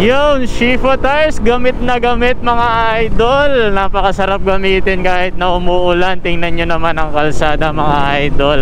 Yun, Shifa tires, gamit na gamit mga idol. Napakasarap gamitin kahit na umuulan. Tingnan nyo naman ang kalsada mga idol.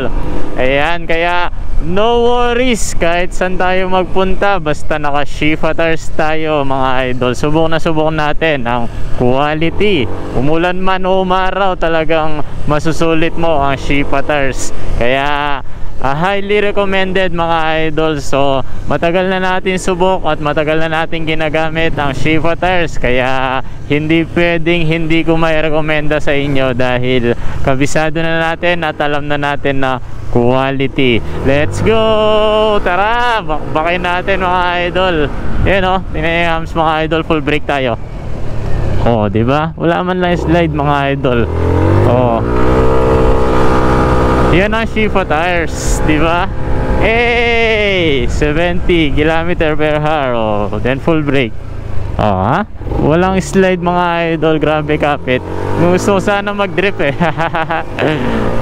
Ayan, kaya no worries kahit saan tayo magpunta, basta naka Shifa tires tayo mga idol. Subok natin ang quality. Umulan man o umaraw, talagang masusulit mo ang Shifa tires. Kaya highly recommended mga idol. So matagal na natin subok at matagal na natin ginagamit ang Shifa tires, kaya hindi pwedeng hindi ko may rekomenda sa inyo dahil kabisado na natin at alam na natin na quality. Let's go! Tara! Bakbakin natin mga idol. Yan o, tinayams mga idol, full brake tayo. Oh, diba? Wala man lang slide mga idol. Oh, yan ang Shifa tires, di ba? Hey, 70 km/h. Oh, then full brake. Oh, ha? Walang slide mga idol, grabe kapit. Gusto sana mag-drip eh.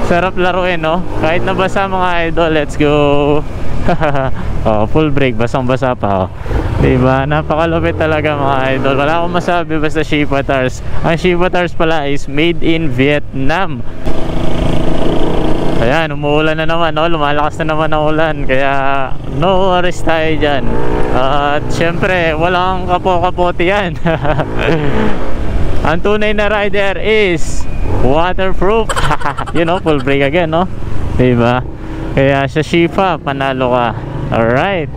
Sarap laruin, no? Kahit nabasa mga idol, let's go. Oh, full brake, basang-basa pa, oh. Diba? Napakalupit talaga mga idol. Wala akong masabi, basta Shifa tires. Ang Shifa tires pala is made in Vietnam. Ayan, umuulan na naman, no? Lumalakas na naman ang ulan, kaya no worries tayo dyan. At syempre, walang kapo-kapote yan. Ang tunay na rider is waterproof. You know, full brake again, no? Diba? Kaya sa Shifa, panalo ka. Alright.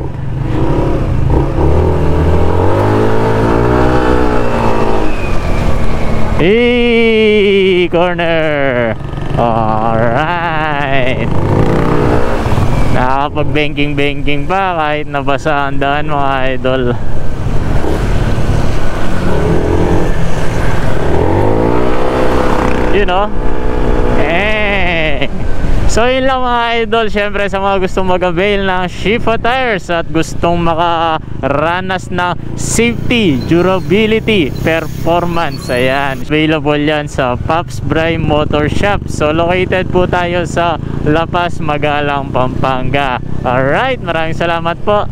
Hey, corner. Alright. Nakakapag-banking pa kahit nabasa ang daan mga idol. You know? So yun lang mga idol. Syempre sa mga gustong mag-avail ng Shifa tires at gustong makaranas ng safety, durability, performance, ayan, available yan sa Pops Bry Motor Shop. So located po tayo sa La Paz, Magalang, Pampanga. Alright, maraming salamat po.